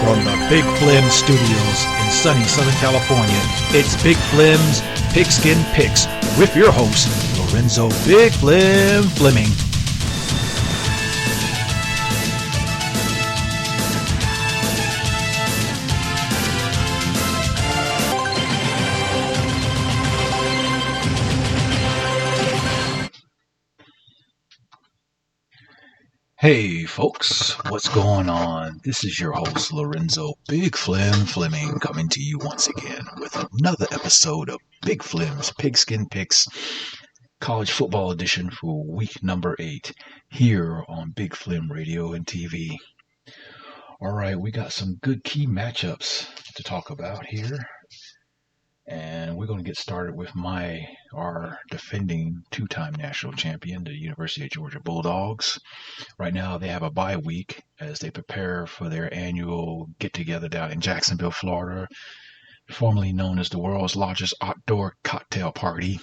from the Big Flim Studios in sunny Southern California, it's Big Flim's Pigskin Picks with your host, Lorenzo Big Flim Fleming. Hey folks, what's going on? This is your host Lorenzo Big Flim Fleming coming to you once again with another episode of Big Flim's Pigskin Picks College Football Edition for week number 8 here on Big Flim Radio and TV. Alright, we got some good key matchups to talk about here. And we're going to get started with our defending two-time national champion, the University of Georgia Bulldogs. Right now, they have a bye week as they prepare for their annual get-together down in Jacksonville, Florida, formerly known as the world's largest outdoor cocktail party,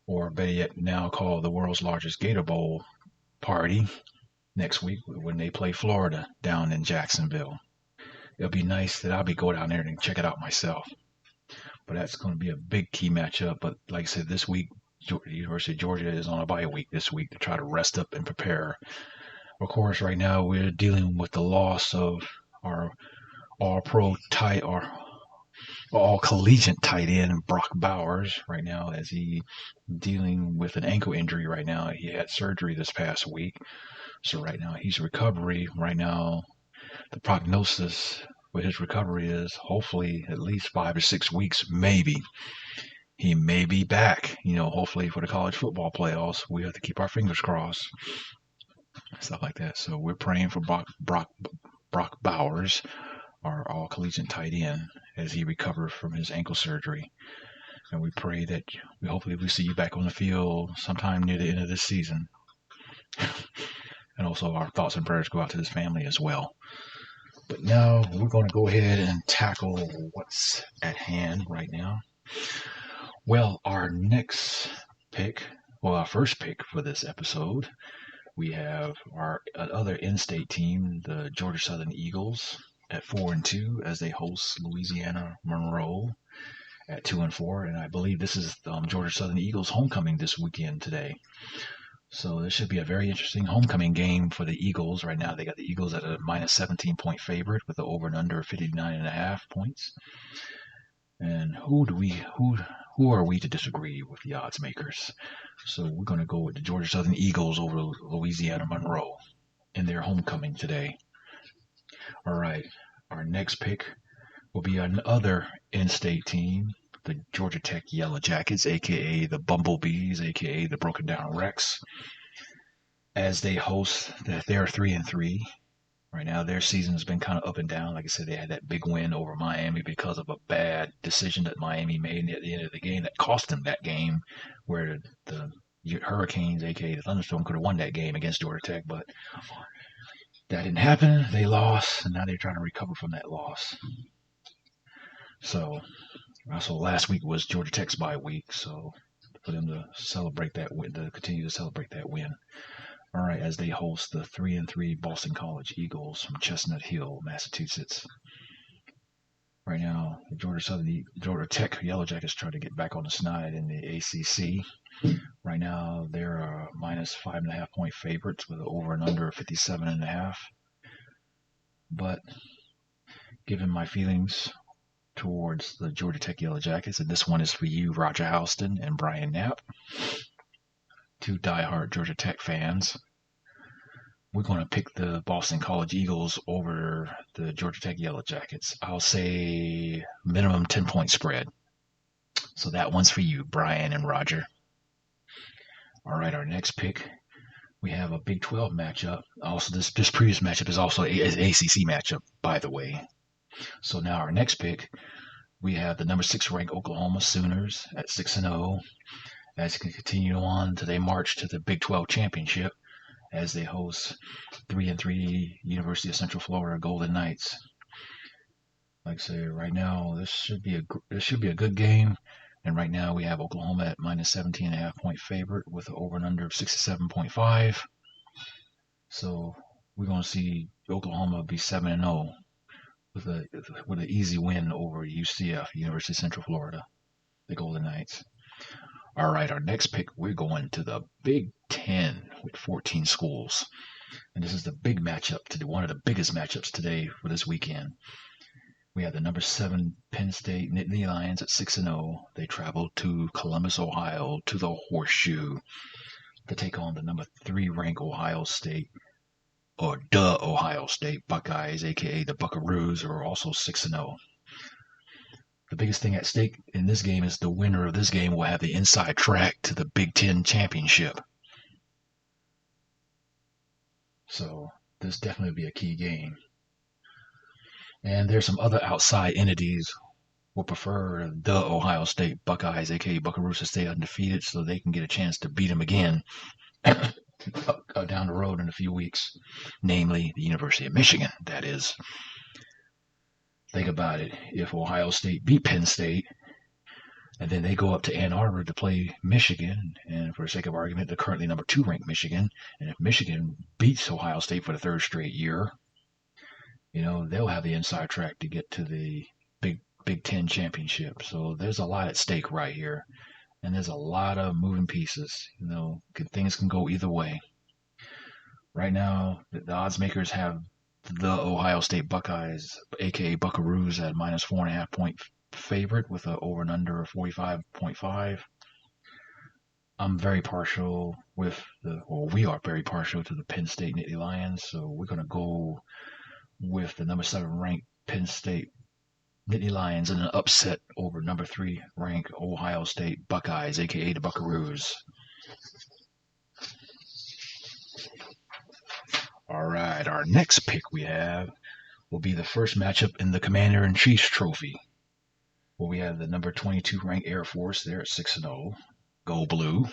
or better yet, now called the world's largest Gator Bowl party next week when they play Florida down in Jacksonville. It'll be nice that I'll be going down there and check it out myself. But that's going to be a big key matchup. But like I said, this week, the University of Georgia is on a bye week this week to try to rest up and prepare. Of course, right now we're dealing with the loss of our all-collegiate tight end, Brock Bowers, right now, as he dealing with an ankle injury right now. He had surgery this past week. So right now he's recovery. Right now, the prognosis with his recovery is hopefully at least 5 to 6 weeks, maybe. He may be back, hopefully for the college football playoffs. We have to keep our fingers crossed, stuff like that. So we're praying for Brock Bowers, our all-collegiate tight end, as he recovers from his ankle surgery. And we pray that hopefully we see you back on the field sometime near the end of this season. And also our thoughts and prayers go out to his family as well. But now we're going to go ahead and tackle what's at hand right now. Well, our first pick for this episode, we have our other in-state team, the Georgia Southern Eagles, at 4-2 as they host Louisiana Monroe at 2-4. And I believe this is Georgia Southern Eagles homecoming this weekend today. So this should be a very interesting homecoming game for the Eagles. Right now, they got the Eagles at a minus 17-point favorite with the over and under 59.5 points. And who are we to disagree with the odds makers? So we're going to go with the Georgia Southern Eagles over Louisiana Monroe in their homecoming today. All right, our next pick will be another in-state team, the Georgia Tech Yellow Jackets, a.k.a. the Bumblebees, a.k.a. the Broken Down Rex, as they host, they're 3-3. Right now, their season has been kind of up and down. Like I said, they had that big win over Miami because of a bad decision that Miami made at the end of the game that cost them that game, where the Hurricanes, a.k.a. the Thunderstorm, could have won that game against Georgia Tech, but that didn't happen. They lost, and now they're trying to recover from that loss. So also, last week was Georgia Tech's bye week, so for them to celebrate that win, to continue to celebrate that win. All right, as they host the 3-3 Boston College Eagles from Chestnut Hill, Massachusetts. Right now, the Georgia Tech Yellow Jackets try to get back on the snide in the ACC. Right now, they're minus 5.5 point favorites with an over and under 57.5. But given my feelings towards the Georgia Tech Yellow Jackets, and this one is for you, Roger Houston and Brian Knapp, two diehard Georgia Tech fans. We're going to pick the Boston College Eagles over the Georgia Tech Yellow Jackets. I'll say minimum 10-point spread. So that one's for you, Brian and Roger. All right, our next pick, we have a Big 12 matchup. Also, this previous matchup is also an ACC matchup, by the way. So now our next pick, we have the number 6 ranked Oklahoma Sooners at 6-0 as they continue on to they march to the Big 12 championship as they host 3-3 University of Central Florida Golden Knights. Like I said, right now this should be a good game, and right now we have Oklahoma at minus 17.5 point favorite with an over and under of 67.5. So we're going to see Oklahoma be 7-0 with an easy win over UCF, University of Central Florida, the Golden Knights. All right, our next pick, we're going to the Big Ten with 14 schools. And this is the big matchup today, one of the biggest matchups today for this weekend. We have the number 7 Penn State Nittany Lions at 6-0. They travel to Columbus, Ohio, to the Horseshoe to take on the number 3 ranked Ohio State, or the Ohio State Buckeyes, aka the Buckaroos, are also 6-0. The biggest thing at stake in this game is the winner of this game will have the inside track to the Big Ten championship. So this definitely be a key game. And there's some other outside entities will prefer the Ohio State Buckeyes, aka Buckaroos, to stay undefeated so they can get a chance to beat them again down the road in a few weeks, namely the University of Michigan, that is. Think about it. If Ohio State beat Penn State, and then they go up to Ann Arbor to play Michigan, and for the sake of argument, they're currently number 2 ranked Michigan, and if Michigan beats Ohio State for the 3rd straight year, they'll have the inside track to get to the Big Ten championship. So there's a lot at stake right here, and there's a lot of moving pieces. Things can go either way. Right now, the odds makers have the Ohio State Buckeyes, aka Buckaroos, at minus 4.5 point favorite with an over and under of 45.5. I'm very partial we are very partial to the Penn State Nittany Lions, so we're going to go with the number 7 ranked Penn State Nittany Lions in an upset over number 3 ranked Ohio State Buckeyes, aka the Buckaroos. All right, our next pick we have will be the first matchup in the Commander-in-Chief's Trophy, where we have the number 22 ranked Air Force. They're at 6-0, go blue,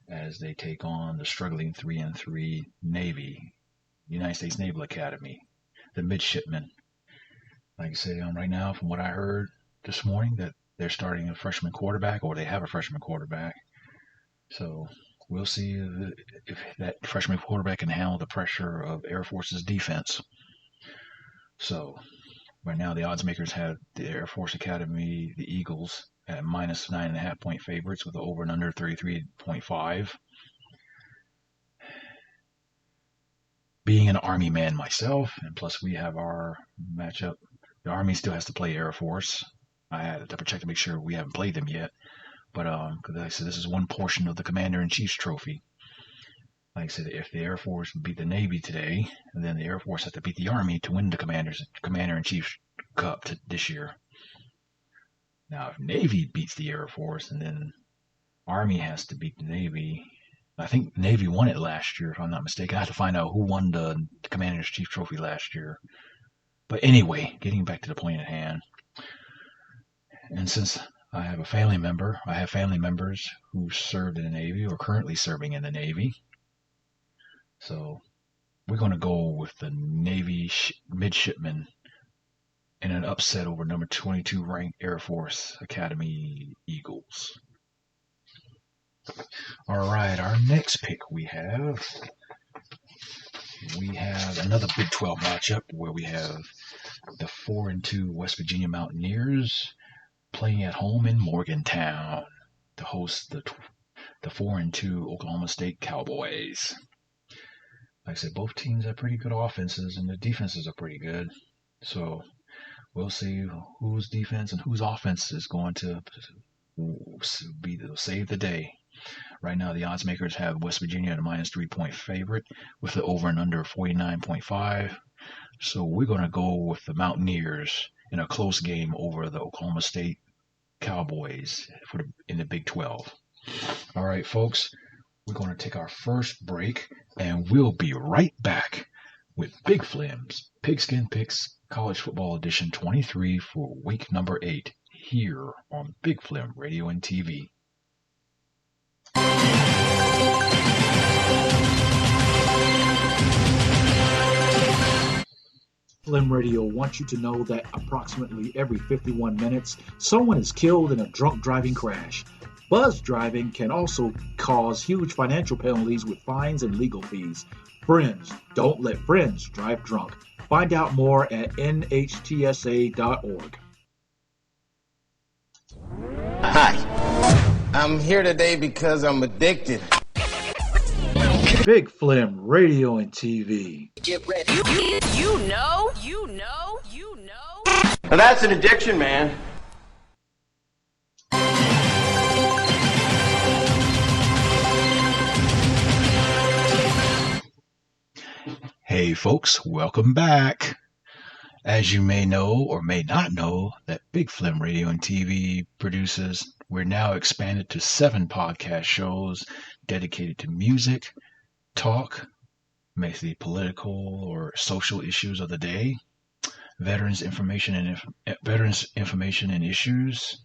as they take on the struggling 3-3 Navy, United States Naval Academy, the midshipmen. Like I said, right now, from what I heard this morning, that they're starting a freshman quarterback, or they have a freshman quarterback. So we'll see if that freshman quarterback can handle the pressure of Air Force's defense. So right now, the odds makers have the Air Force Academy, the Eagles, at minus 9.5 point favorites with an over and under 33.5. Being an Army man myself, and plus we have our matchup, the Army still has to play Air Force. I had to double check to make sure we haven't played them yet. But because like I said, this is one portion of the Commander-in-Chief's Trophy. Like I said, if the Air Force beat the Navy today, and then the Air Force has to beat the Army to win the Commander-in-Chief's Cup this year. Now, if Navy beats the Air Force, and then Army has to beat the Navy, I think the Navy won it last year, if I'm not mistaken. I have to find out who won the Commander-in-Chief's Trophy last year. But anyway, getting back to the point at hand. And since I have family members who served in the Navy or currently serving in the Navy. So we're going to go with the Navy midshipmen in an upset over number 22 ranked Air Force Academy Eagles. All right, our next pick we have another Big 12 matchup where we have the 4-2 West Virginia Mountaineers playing at home in Morgantown to host the 4-2 Oklahoma State Cowboys. Like I said, both teams have pretty good offenses, and the defenses are pretty good. So we'll see whose defense and whose offense is going to save the day. Right now, the odds makers have West Virginia at a minus 3 point favorite with the over and under 49.5. So we're going to go with the Mountaineers in a close game over the Oklahoma State Cowboys in the Big 12. All right, folks, we're going to take our first break, and we'll be right back with Big Flim's Pigskin Picks College Football Edition 23 for week number 8 here on Big Flim Radio and TV. Flim Radio wants you to know that approximately every 51 minutes, someone is killed in a drunk driving crash. Buzz driving can also cause huge financial penalties with fines and legal fees. Friends, don't let friends drive drunk. Find out more at nhtsa.org. Hi, I'm here today because I'm addicted. Big Flim Radio and TV. Get ready. You know. Now that's an addiction, man. Hey folks, welcome back. As you may know or may not know, that Big Flim Radio and TV produces, we're now expanded to 7 podcast shows dedicated to music, talk, mainly political or social issues of the day, veterans information and issues,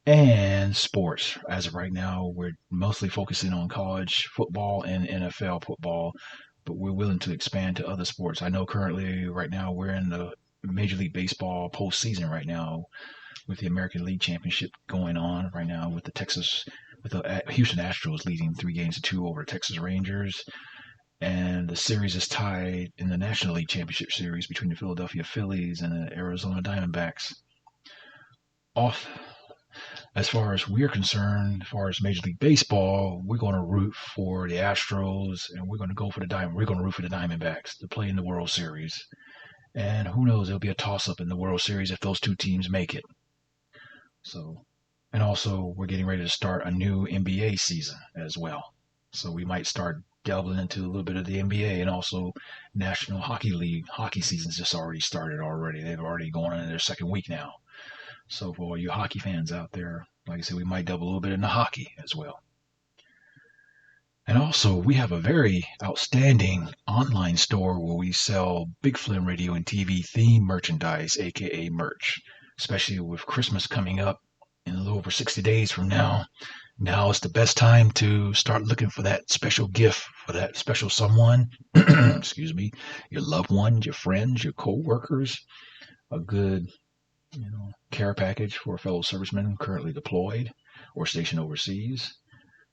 and sports. As of right now, we're mostly focusing on college football and NFL football, but we're willing to expand to other sports. I know currently, right now, we're in the Major League Baseball postseason right now with the American League Championship going on right now with the Houston Astros leading 3-2 over Texas Rangers. And the series is tied in the National League Championship Series between the Philadelphia Phillies and the Arizona Diamondbacks. As far as we're concerned, as far as Major League Baseball, we're going to root for the Astros, and we're going to go for We're going to root for the Diamondbacks to play in the World Series. And who knows, there'll be a toss-up in the World Series if those two teams make it. So, and also, we're getting ready to start a new NBA season as well. So we might start delving into a little bit of the NBA, and also National Hockey League. Hockey season's just already started already. They've already gone into their second week now. So for all you hockey fans out there, like I said, we might double a little bit into hockey as well. And also, we have a very outstanding online store where we sell Big Flim Radio and TV theme merchandise, aka merch, especially with Christmas coming up in a little over 60 days from now. Now is the best time to start looking for that special gift for that special someone, excuse me, your loved ones, your friends, your co-workers, a good care package for a fellow serviceman currently deployed or stationed overseas,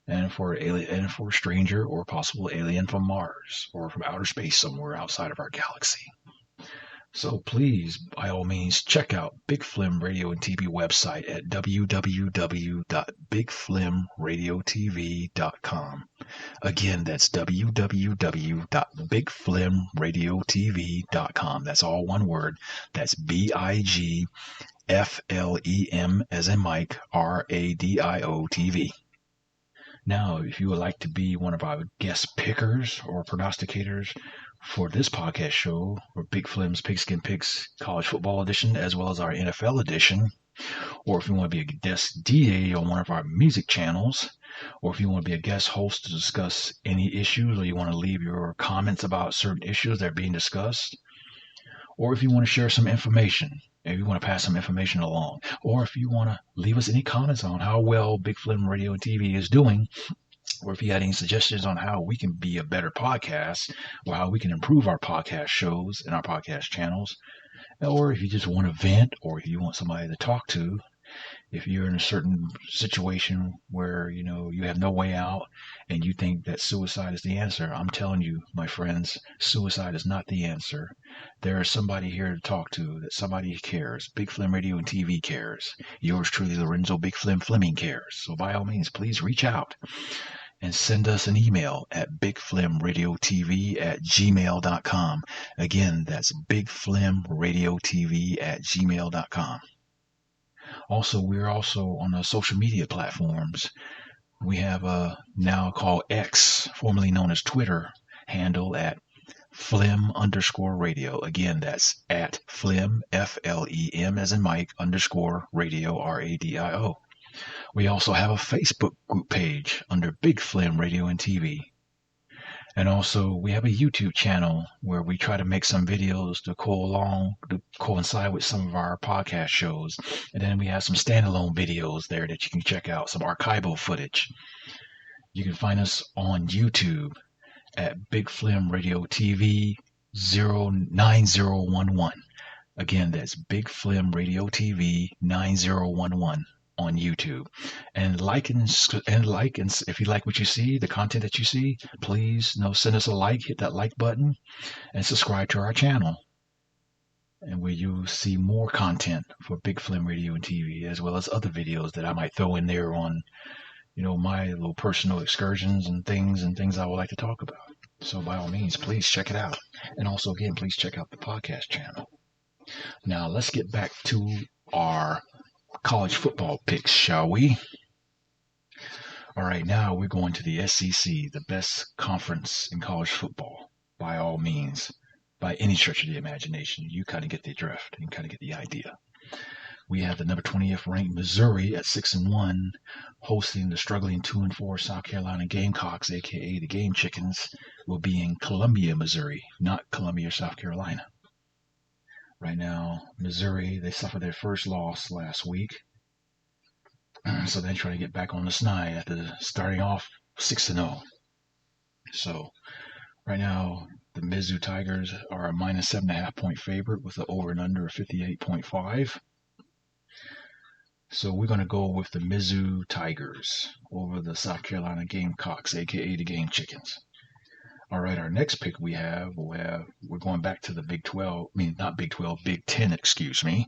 and for a stranger or possible alien from Mars or from outer space somewhere outside of our galaxy. So please, by all means, check out Big Flim Radio and TV website at www.bigflimradiotv.com. Again, that's www.bigflimradiotv.com. That's all one word. That's BIGFLEM as in Mike, RADIO TV. Now, if you would like to be one of our guest pickers or prognosticators for this podcast show, or Big Flim's Pigskin Picks College Football Edition, as well as our NFL edition, or if you want to be a guest DJ on one of our music channels, or if you want to be a guest host to discuss any issues, or you want to leave your comments about certain issues that are being discussed, or if you want to share some information, if you want to pass some information along, or if you want to leave us any comments on how well Big Flim Radio and TV is doing, or if you had any suggestions on how we can be a better podcast, or how we can improve our podcast shows and our podcast channels, or if you just want to vent, or if you want somebody to talk to, if you're in a certain situation where you have no way out and you think that suicide is the answer, I'm telling you, my friends, suicide is not the answer. There is somebody here to talk to, that somebody cares. Big Flim Radio and TV cares. Yours truly, Lorenzo Big Flim Fleming cares. So by all means, please reach out and send us an email at bigflimradiotv@gmail.com. Again, that's bigflimradiotv@gmail.com. Also, we're also on the social media platforms. We have a now called X, formerly known as Twitter, handle at Flim_radio. Again, that's at Flim, FLEM as in Mike, _radio, RADIO. We also have a Facebook group page under Big Flim Radio and TV. And also, we have a YouTube channel where we try to make some videos to coincide with some of our podcast shows. And then we have some standalone videos there that you can check out, some archival footage. You can find us on YouTube at Big Flim Radio TV 9011. Again, that's Big Flim Radio TV 9011 on YouTube. And like and if you like what you see, the content that you see, please send us a like, hit that like button, and subscribe to our channel. and where you see more content for Big Flim Radio and TV, as well as other videos that I might throw in there on, my little personal excursions and things I would like to talk about. So by all means, please check it out. And also, again, please check out the podcast channel. Now, let's get back to our college football picks, shall we? All right, now we're going to the SEC, the best conference in college football, by all means. By any stretch of the imagination, you kind of get the drift and kind of get the idea. We have the number 20th ranked Missouri at 6-1, hosting the struggling 2-4 South Carolina Gamecocks, aka the Game Chickens, will be in Columbia, Missouri, not Columbia, South Carolina. Right now, Missouri, they suffered their first loss last week, so they're trying to get back on the snide after starting off 6-0. So right now, the Mizzou Tigers are a minus 7.5 point favorite with an over and under of 58.5. So we're going to go with the Mizzou Tigers over the South Carolina Gamecocks, aka the Game Chickens. All right, our next pick we're going back to the Big 12, not Big 12, Big 10, excuse me.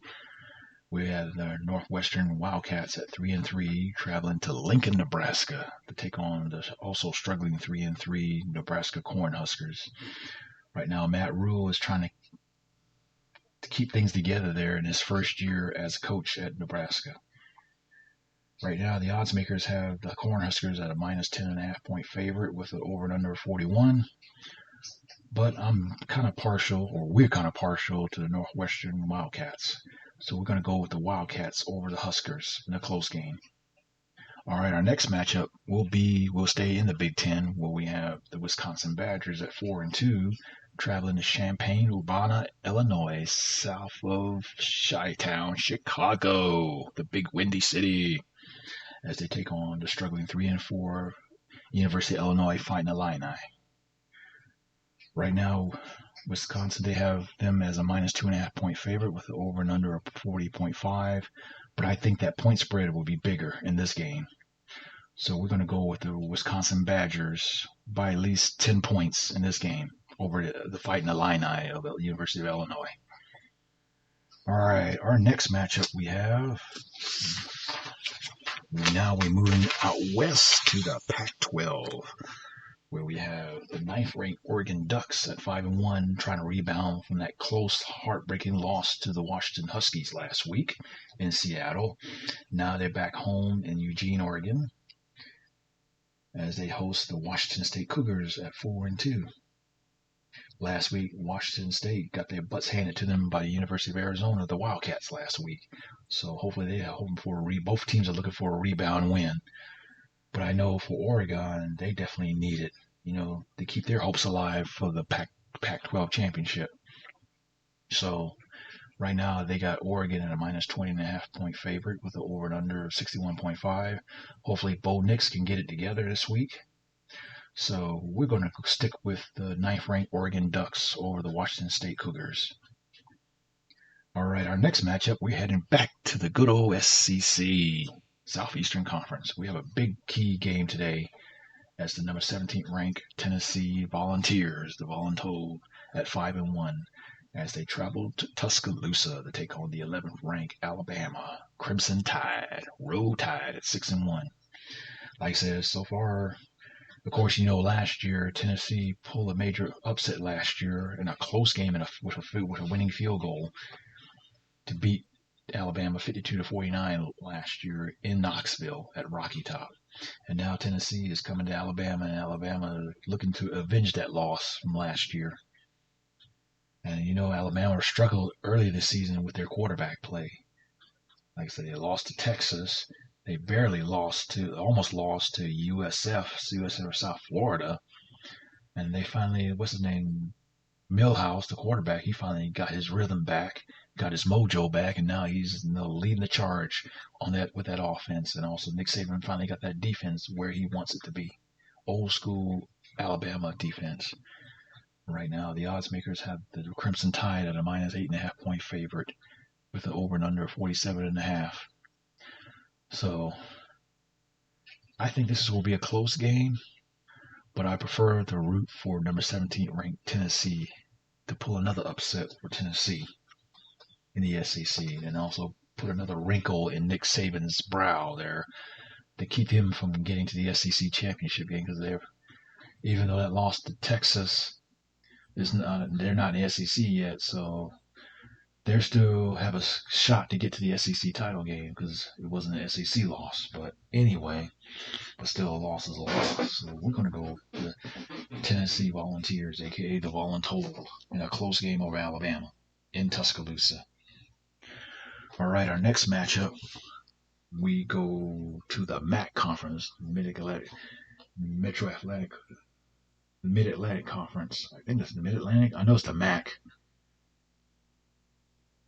We have the Northwestern Wildcats at 3-3, traveling to Lincoln, Nebraska to take on the also struggling 3-3 Nebraska Cornhuskers. Right now, Matt Rule is trying to keep things together there in his first year as a coach at Nebraska. Right now, the odds makers have the Cornhuskers at a minus 10.5 point favorite with an over and under of 41. But we're kind of partial to the Northwestern Wildcats. So we're going to go with the Wildcats over the Huskers in a close game. All right, our next matchup we'll stay in the Big Ten, where we have the Wisconsin Badgers at 4-2, traveling to Champaign-Urbana, Illinois, south of Chi-Town, Chicago, the big windy city, as they take on the struggling 3-4 University of Illinois Fighting Illini. Right now, Wisconsin, they have them as a minus 2.5 point favorite with an over and under of 40.5. But I think that point spread will be bigger in this game. So we're going to go with the Wisconsin Badgers by at least 10 points in this game over the Fighting Illini of the University of Illinois. All right, our next matchup we have. Now we're moving out west to the Pac-12, where we have the 9th-ranked Oregon Ducks at 5-1, trying to rebound from that close, heartbreaking loss to the Washington Huskies last week in Seattle. Now they're back home in Eugene, Oregon, as they host the Washington State Cougars at 4-2. Last week, Washington State got their butts handed to them by the University of Arizona, the Wildcats, last week. So hopefully they're hoping for both teams are looking for a rebound win. But I know for Oregon, they definitely need it, to keep their hopes alive for the Pac-12 championship. So right now they got Oregon at a minus 20.5 point favorite with an over and under of 61.5. Hopefully Bo Nix can get it together this week. So we're going to stick with the 9th-ranked Oregon Ducks over the Washington State Cougars. All right, our next matchup, we're heading back to the good old SEC, Southeastern Conference. We have a big key game today as the number 17th ranked Tennessee Volunteers, the Voluntold, at 5-1, as they travel to Tuscaloosa to take on the 11th ranked Alabama Crimson Tide, Roll Tide at 6-1. Like I said, so far, of course, last year Tennessee pulled a major upset last year in a close game with a winning field goal to beat Alabama 52-49 last year in Knoxville at Rocky Top. And now Tennessee is coming to Alabama, and Alabama looking to avenge that loss from last year. And Alabama struggled early this season with their quarterback play. Like I said, they lost to Texas. They almost lost to USF South Florida. And they finally, Millhouse, the quarterback, he finally got his rhythm back, got his mojo back, and now he's leading the charge with that offense. And also Nick Saban finally got that defense where he wants it to be. Old school Alabama defense. Right now, the odds makers have the Crimson Tide at a minus 8.5 point favorite with an over and under 47.5. So I think this will be a close game, but I prefer to root for number 17 ranked Tennessee to pull another upset for Tennessee. in the SEC, and also put another wrinkle in Nick Saban's brow there to keep him from getting to the SEC championship game, because even though that loss to Texas they're not in the SEC yet, so they still have a shot to get to the SEC title game because it wasn't an SEC loss. But anyway, but still a loss is a loss. So we're going to go with the Tennessee Volunteers, aka the Voluntold, in a close game over Alabama in Tuscaloosa. All right, our next matchup, we go to the MAC conference, Mid-Atlantic Conference. I think it's the Mid-Atlantic. I know it's the MAC.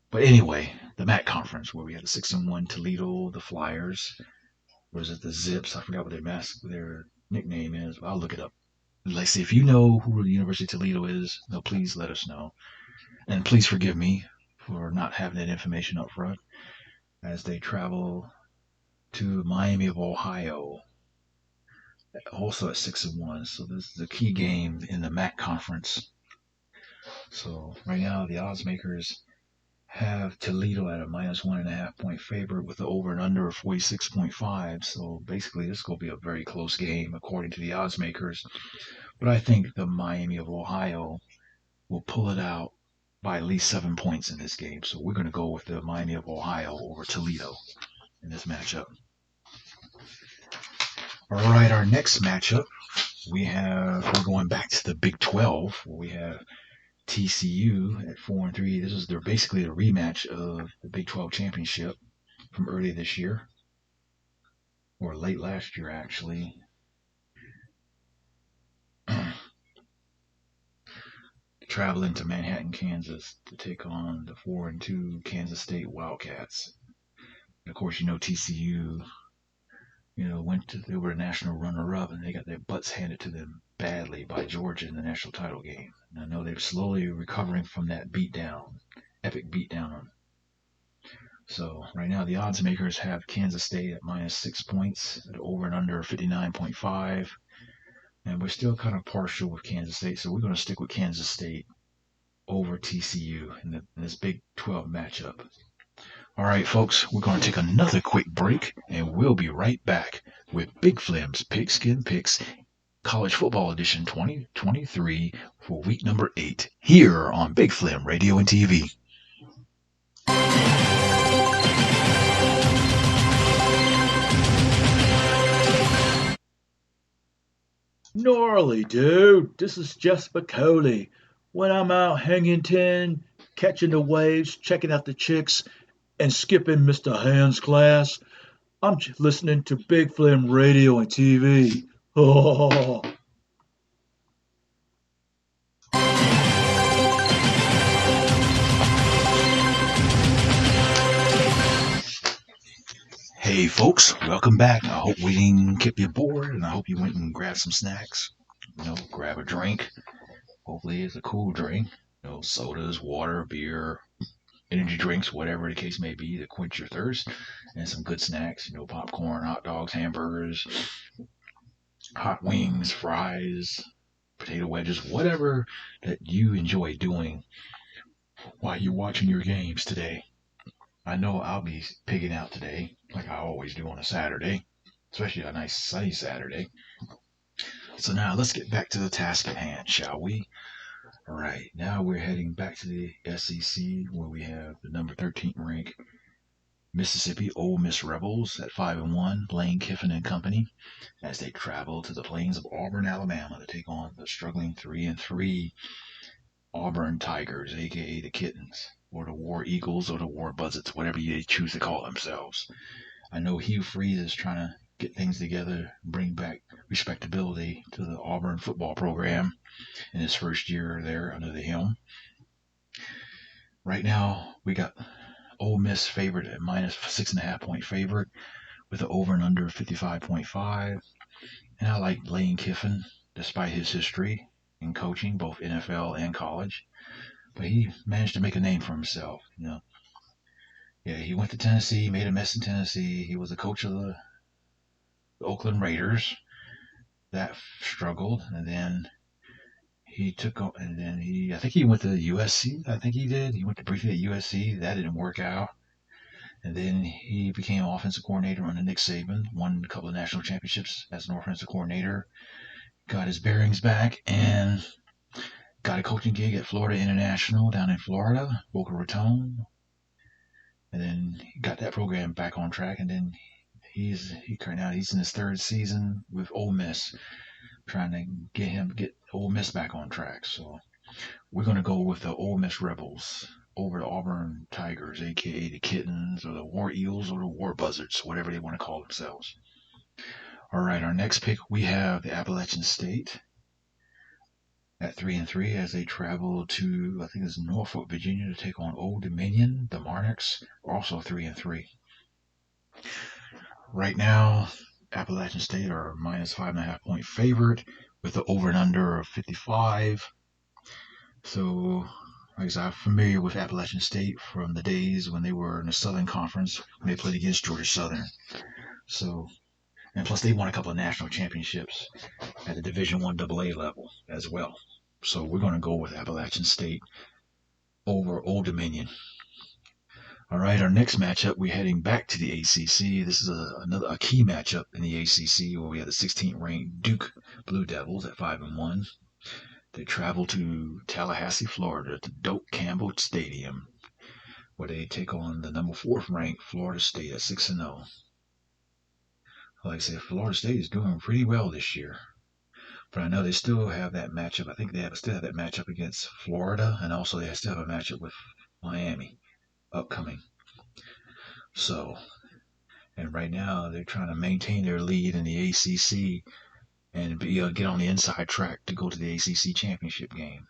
But anyway, the MAC conference, where we had the 6-1 Toledo, the Flyers. Or is it the Zips? I forgot what their nickname is. I'll look it up. Let's see, if you know who the University of Toledo is, please let us know. And please forgive me for not having that information up front as they travel to Miami of Ohio, also at 6-1. So this is a key game in the MAC conference. So right now the odds makers have Toledo at a -1.5 point favorite with the over and under of 46.5. So basically this is going to be a very close game according to the odds makers. But I think the Miami of Ohio will pull it out by at least 7 points in this game. So we're going to go with the Miami of Ohio over Toledo in this matchup. All right, our next matchup, we're going back to the Big 12, where we have TCU at 4-3. This is basically a rematch of the Big 12 championship from earlier this year, or late last year, actually. Traveling to Manhattan, Kansas to take on the 4-2 Kansas State Wildcats. And of course, TCU, they were a national runner-up, and they got their butts handed to them badly by Georgia in the national title game. And I know they're slowly recovering from that epic beatdown. So right now the odds makers have Kansas State at -6 points, at over and under 59.5. And we're still kind of partial with Kansas State, so we're going to stick with Kansas State over TCU in this Big 12 matchup. All right, folks, we're going to take another quick break, and we'll be right back with Big Flim's Pigskin Picks College Football Edition 2023 for week number 8 here on Big Flim Radio and TV. Gnarly, dude. This is Jess Spicoli. When I'm out hanging 10, catching the waves, checking out the chicks, and skipping Mr. Hand's class, I'm listening to Big Flim Radio and TV. Oh. Hey folks, welcome back. I hope we didn't keep you bored, and I hope you went and grabbed some snacks. Grab a drink. Hopefully it's a cool drink. Sodas, water, beer, energy drinks, whatever the case may be, to quench your thirst, and some good snacks. Popcorn, hot dogs, hamburgers, hot wings, fries, potato wedges, whatever that you enjoy doing while you're watching your games today. I know I'll be pigging out today, like I always do on a Saturday, especially a nice sunny Saturday. So now let's get back to the task at hand, shall we? All right, now we're heading back to the SEC, where we have the number 13 ranked Mississippi Ole Miss Rebels at 5-1, Lane Kiffin and company, as they travel to the plains of Auburn, Alabama, to take on the struggling 3-3 Auburn Tigers, aka the Kittens, or the War Eagles, or the War Buzzards, whatever they choose to call themselves. I know Hugh Freeze is trying to get things together, bring back respectability to the Auburn football program in his first year there under the helm. Right now, we got Ole Miss favored at -6.5 point favorite with an over and under 55.5. And I like Lane Kiffin, despite his history in coaching, both NFL and college. But he managed to make a name for himself. Yeah, he went to Tennessee, made a mess in Tennessee. He was a coach of the Oakland Raiders that struggled, and then he took on, and then I think he went to USC. I think he did. He went to briefly at USC. That didn't work out. And then he became offensive coordinator under Nick Saban, won a couple of national championships as an offensive coordinator, got his bearings back, and got a coaching gig at Florida International down in Florida, Boca Raton. And then he got that program back on track, and then he's in his third season with Ole Miss, trying to get Ole Miss back on track. So we're gonna go with the Ole Miss Rebels over the Auburn Tigers, aka the Kittens or the War Eagles or the War Buzzards, whatever they want to call themselves. All right, our next pick we have the Appalachian State at 3-3 as they travel to, I think it's Norfolk, Virginia, to take on Old Dominion. The Monarchs are also 3-3. Right now, Appalachian State are minus 5.5 point favorite with the over and under of 55. So, like I said, I'm familiar with Appalachian State from the days when they were in the Southern Conference when they played against Georgia Southern. So, and plus they won a couple of national championships at the Division I AA level as well. So we're going to go with Appalachian State over Old Dominion. All right, our next matchup, we're heading back to the ACC. This is a key matchup in the ACC where we have the 16th ranked Duke Blue Devils at 5-1. They travel to Tallahassee, Florida, to Doak Campbell Stadium, where they take on the number 4th ranked Florida State at 6-0. Like I said, Florida State is doing pretty well this year. But I know they still have that matchup. I think they still have that matchup against Florida, and also they still have a matchup with Miami upcoming. So, and right now they're trying to maintain their lead in the ACC and get on the inside track to go to the ACC championship game,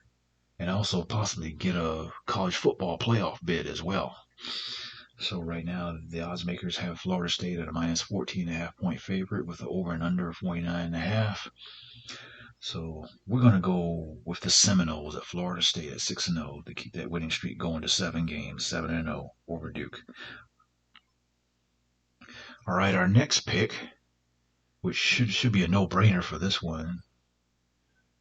and also possibly get a college football playoff bid as well. So right now the odds makers have Florida State at a minus 14.5 point favorite with the over and under of 49.5. So we're going to go with the Seminoles at Florida State at 6-0 to keep that winning streak going to 7 games, 7-0 over Duke. All right, our next pick, which should be a no-brainer for this one,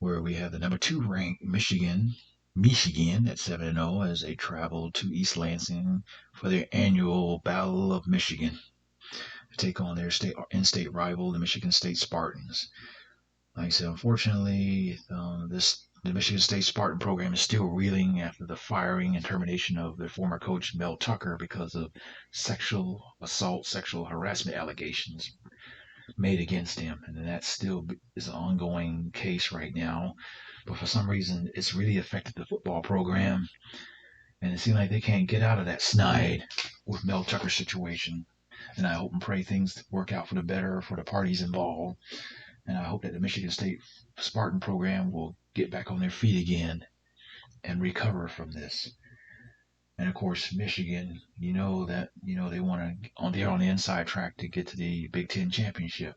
where we have the number 2 ranked Michigan at 7-0 as they travel to East Lansing for their annual Battle of Michigan to take on their in-state rival, the Michigan State Spartans. Like I said, unfortunately, the Michigan State Spartan program is still reeling after the firing and termination of their former coach, Mel Tucker, because of sexual assault, sexual harassment allegations made against him. And that still is an ongoing case right now. But for some reason, it's really affected the football program. And it seems like they can't get out of that snide with Mel Tucker's situation. And I hope and pray things work out for the better for the parties involved. And I hope that the Michigan State Spartan program will get back on their feet again and recover from this. And of course, Michigan, they they're on the inside track to get to the Big Ten championship.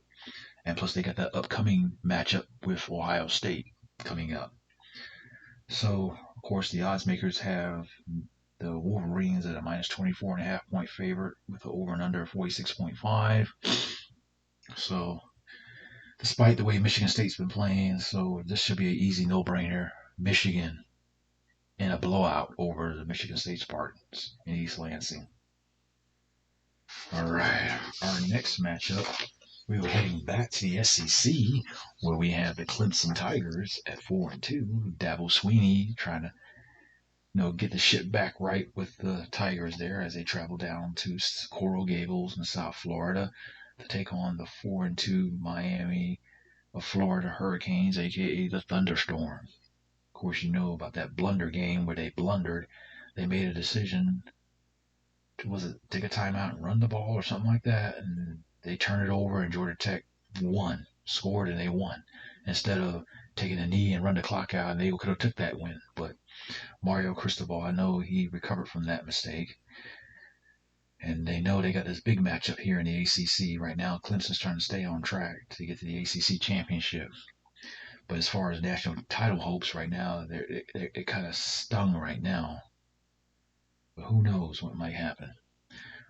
And plus they got that upcoming matchup with Ohio State coming up. So, of course, the odds makers have the Wolverines at a minus 24.5 point favorite with the over and under 46.5. So, despite the way Michigan State's been playing, so this should be an easy no-brainer. Michigan in a blowout over the Michigan State Spartans in East Lansing. All right, our next matchup, we were heading back to the SEC, where we have the Clemson Tigers at 4-2. Dabo Swinney trying to, get the ship back right with the Tigers there as they travel down to Coral Gables in South Florida to take on the 4-2 Miami of Florida Hurricanes, aka the Thunderstorm. Of course, you know about that blunder game where they blundered. They made a decision to, take a timeout and run the ball or something like that, and they turned it over and Georgia Tech scored and they won. Instead of taking a knee and run the clock out, and they could have took that win. But Mario Cristobal, I know he recovered from that mistake. And they know they got this big matchup here in the ACC right now. Clemson's trying to stay on track to get to the ACC championship. But as far as national title hopes right now, they're kind of stung right now. But who knows what might happen.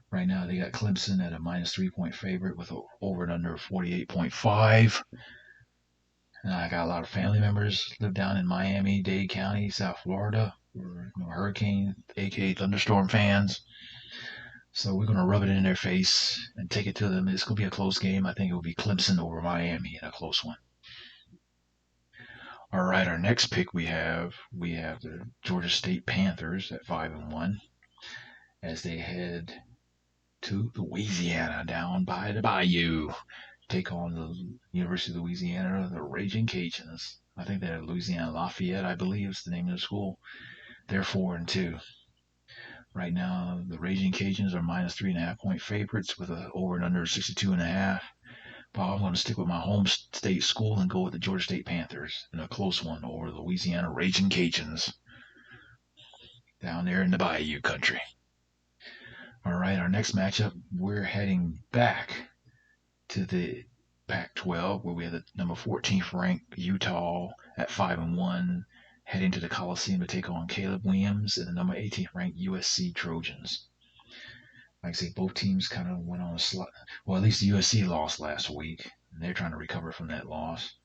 Right now, they got Clemson at a minus 3 point favorite with over and under 48.5. And I got a lot of family members live down in Miami-Dade County, South Florida. We're hurricane, aka thunderstorm fans. So we're going to rub it in their face and take it to them. It's going to be a close game. I think it will be Clemson over Miami in a close one. All right, our next pick we have the Georgia State Panthers at 5-1 as they head to Louisiana down by the bayou. Take on the University of Louisiana, the Raging Cajuns. I think they're Louisiana Lafayette, I believe is the name of the school. They're 4-2. Right now, the Raging Cajuns are minus 3.5 point favorites with an over and under 62.5. But I'm going to stick with my home state school and go with the Georgia State Panthers in a close one over the Louisiana Raging Cajuns down there in the Bayou country. All right, our next matchup, we're heading back to the Pac-12 where we have the number 14th ranked Utah at 5-1 heading to the Coliseum to take on Caleb Williams and the number 18th ranked USC Trojans. Like I say, both teams kind of went on a slide. Well, at least the USC lost last week, and they're trying to recover from that loss.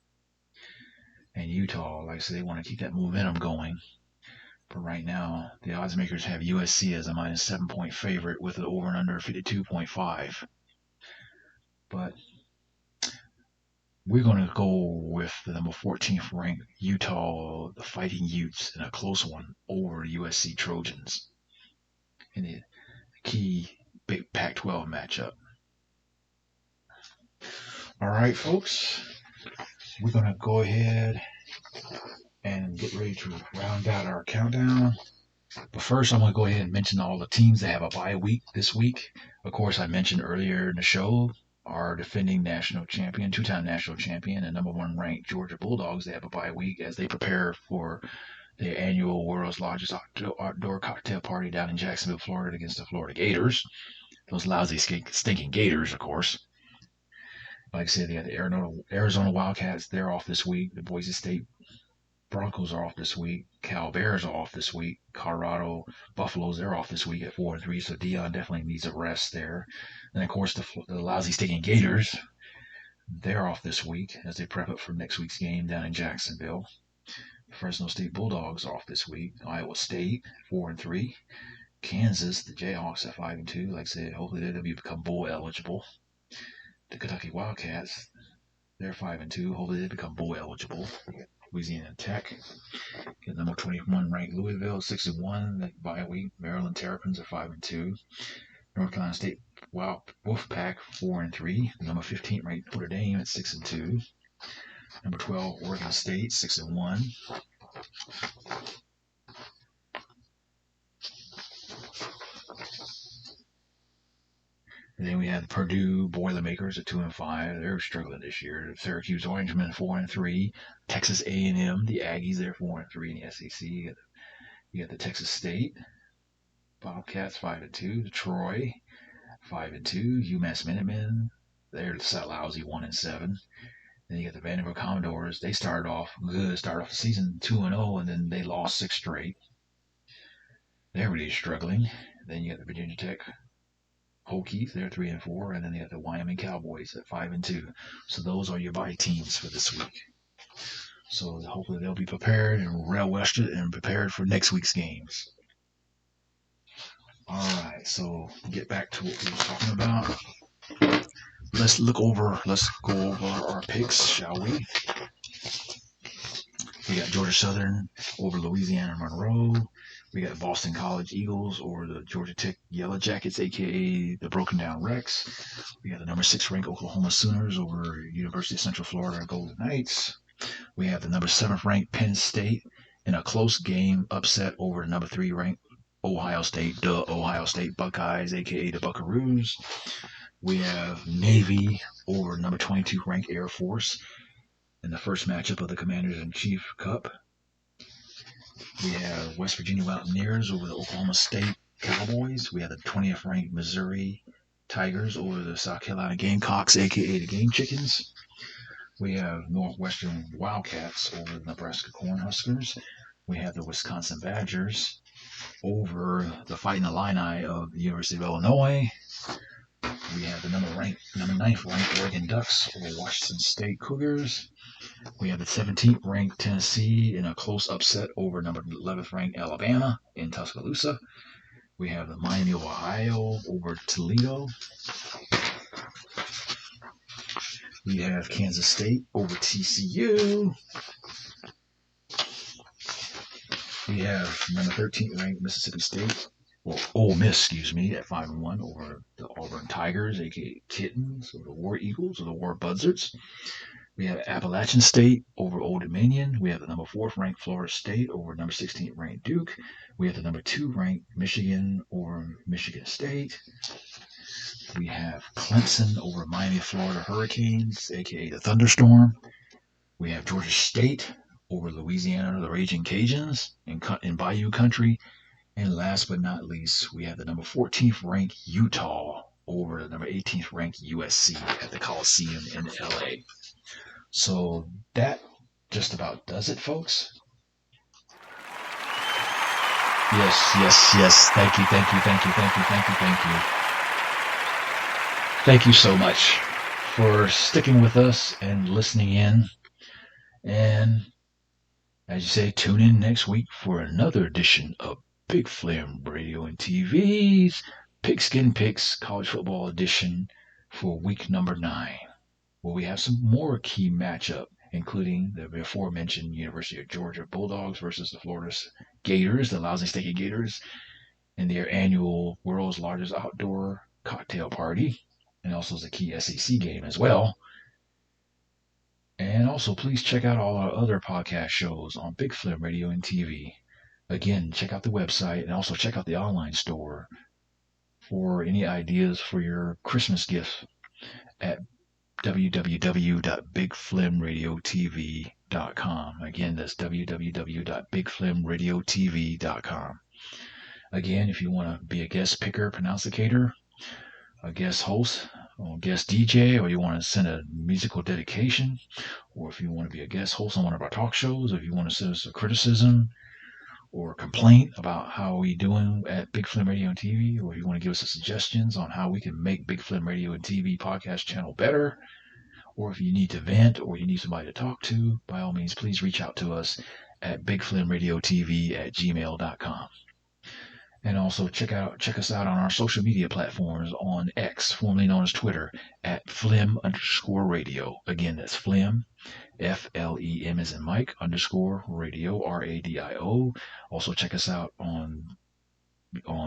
And Utah, like I say, they want to keep that momentum going. But right now, the odds makers have USC as a minus 7 point favorite with an over and under 52.5. But we're going to go with the number 14th ranked Utah, the Fighting Utes, in a close one over the USC Trojans in the key big Pac-12 matchup. All right, folks, we're going to go ahead and get ready to round out our countdown. But first, I'm going to go ahead and mention all the teams that have a bye week this week. Of course, I mentioned earlier in the show our defending national champion, two-time national champion, and number 1 ranked Georgia Bulldogs. They have a bye week as they prepare for their annual world's largest outdoor cocktail party down in Jacksonville, Florida against the Florida Gators. Those lousy, stinking Gators, of course. Like I said, they got the Arizona Wildcats. They're off this week. The Boise State Broncos are off this week. Cal Bears are off this week. Colorado Buffaloes, they're off this week at 4-3. So Dion definitely needs a rest there. And of course, the lousy, stinking Gators, they're off this week as they prep up for next week's game down in Jacksonville. Fresno State Bulldogs are off this week. Iowa State 4-3. Kansas, the Jayhawks at 5-2. Like I said, hopefully they'll become bowl eligible. The Kentucky Wildcats, they're 5-2. Hopefully they become bowl eligible. Louisiana Tech, get number 21 ranked Louisville 6-1. The bye week. Maryland Terrapins are 5-2. North Carolina State Wolfpack 4-3. Number 15 ranked Notre Dame at 6-2. Number 12 Oregon State 6-1. And then we have Purdue Boilermakers at 2-5. They're struggling this year. Syracuse Orangemen 4-3. Texas A&M, the Aggies, they're 4-3 in the SEC. You got the Texas State Bobcats 5-2. Troy 5-2. UMass Minutemen, they're lousy 1-7. Then you got the Vanderbilt Commodores. They started off good, started off the season 2-0, and then they lost 6 straight. They're really struggling. Then you got the Virginia Tech Hokies, they're 3-4, and then they got the Wyoming Cowboys at 5-2. So those are your bye teams for this week. So hopefully they'll be prepared and well-rested and prepared for next week's games. All right, so get back to what we were talking about. Let's go over our picks, shall we? We got Georgia Southern over Louisiana Monroe. We got Boston College Eagles over the Georgia Tech Yellow Jackets, a.k.a. the Broken Down Rex. We got the number 6 ranked Oklahoma Sooners over University of Central Florida Golden Knights. We have the number 7 ranked Penn State in a close game upset over the number 3 ranked Ohio State Buckeyes, a.k.a. the Buckaroos. We have Navy over number 22 ranked Air Force in the first matchup of the Commanders-in-Chief Cup. We have West Virginia Mountaineers over the Oklahoma State Cowboys. We have the 20th ranked Missouri Tigers over the South Carolina Gamecocks, a.k.a. the Game Chickens. We have Northwestern Wildcats over the Nebraska Cornhuskers. We have the Wisconsin Badgers over the Fighting Illini of the University of Illinois. We have the number 9th ranked Oregon Ducks over Washington State Cougars. We have the 17th ranked Tennessee in a close upset over number 11th ranked Alabama in Tuscaloosa. We have the Miami of Ohio over Toledo. We have Kansas State over TCU. We have number 13th ranked Mississippi State, well, Ole Miss, at 5-1 over the Auburn Tigers, aka Kittens, or the War Eagles, or the War Buzzards. We have Appalachian State over Old Dominion. We have the number 4th ranked Florida State over number 16th ranked Duke. We have the number 2 ranked Michigan over Michigan State. We have Clemson over Miami, Florida Hurricanes, aka the Thunderstorm. We have Georgia State over Louisiana, the Raging Cajuns in Bayou Country. And last but not least, we have the number 14th ranked Utah over the number 18th ranked USC at the Coliseum in LA. So that just about does it, folks. Yes. Thank you. Thank you so much for sticking with us and listening in. And as you say, tune in next week for another edition of Big Flim Radio and TV's Pigskin Picks College Football Edition for week number 9, where we have some more key matchup, including the aforementioned University of Georgia Bulldogs versus the Florida Gators, the lousy sticky Gators, in their annual world's largest outdoor cocktail party, and also the key SEC game as well. And also, please check out all our other podcast shows on Big Flim Radio and TV. Again, check out the website and also check out the online store for any ideas for your Christmas gifts at www.bigflimradiotv.com. Again, that's www.bigflimradiotv.com. Again, if you want to be a guest picker, pronounceator, a guest host, or guest DJ, or you want to send a musical dedication, or if you want to be a guest host on one of our talk shows, or if you want to send us a criticism or a complaint about how we doing at Big Flim Radio and TV, or if you want to give us suggestions on how we can make Big Flim Radio and TV podcast channel better, or if you need to vent or you need somebody to talk to, by all means, please reach out to us at bigflimradiotv@gmail.com. And also check us out on our social media platforms on X, formerly known as Twitter, at Flim_radio. Again, that's Flim, FLEM as in Mike, _radio, RADIO. Also check us out on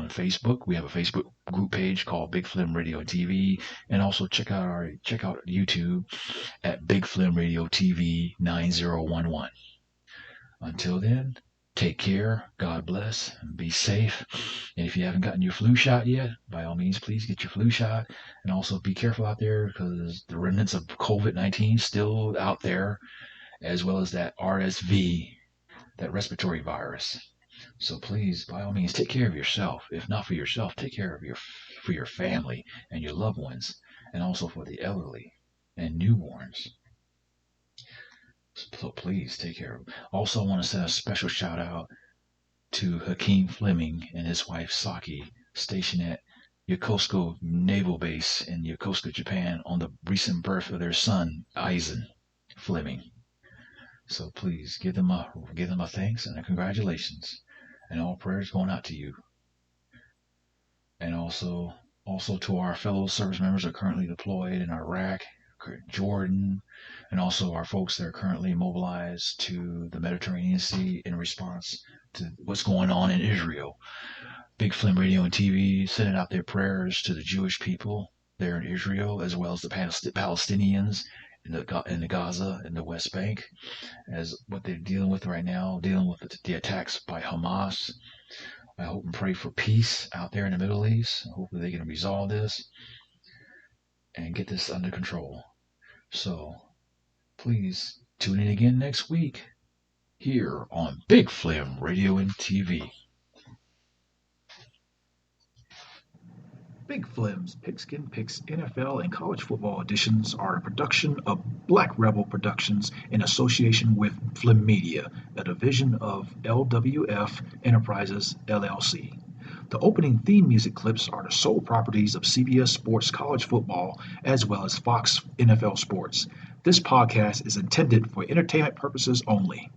Facebook. We have a Facebook group page called Big Flim Radio and TV. And also check out YouTube at Big Flim Radio TV 9011. Until then, take care, God bless, and be safe. And if you haven't gotten your flu shot yet, by all means, please get your flu shot. And also be careful out there because the remnants of COVID-19 still out there, as well as that RSV, that respiratory virus. So please, by all means, take care of yourself. If not for yourself, take care of for your family and your loved ones, and also for the elderly and newborns. So please take care of them. Also, I want to send a special shout out to Hakeem Fleming and his wife Saki, stationed at Yokosuka Naval Base in Yokosuka, Japan, on the recent birth of their son, Eisen Fleming. So please give them a thanks and a congratulations, and all prayers going out to you. And also to our fellow service members who are currently deployed in Iraq, Jordan, and also our folks that are currently mobilized to the Mediterranean Sea in response to what's going on in Israel. Big Flim Radio and TV sending out their prayers to the Jewish people there in Israel, as well as the Palestinians in the Gaza and the West Bank, as what they're dealing with right now, dealing with the attacks by Hamas. I hope and pray for peace out there in the Middle East. Hopefully they can resolve this and get this under control. So please tune in again next week here on Big Flim Radio and TV. Big Flim's Pigskin Picks NFL and College Football editions are a production of Black Rebel Productions in association with Flim Media, a division of LWF Enterprises, LLC. The opening theme music clips are the sole properties of CBS Sports College Football as well as Fox NFL Sports. This podcast is intended for entertainment purposes only.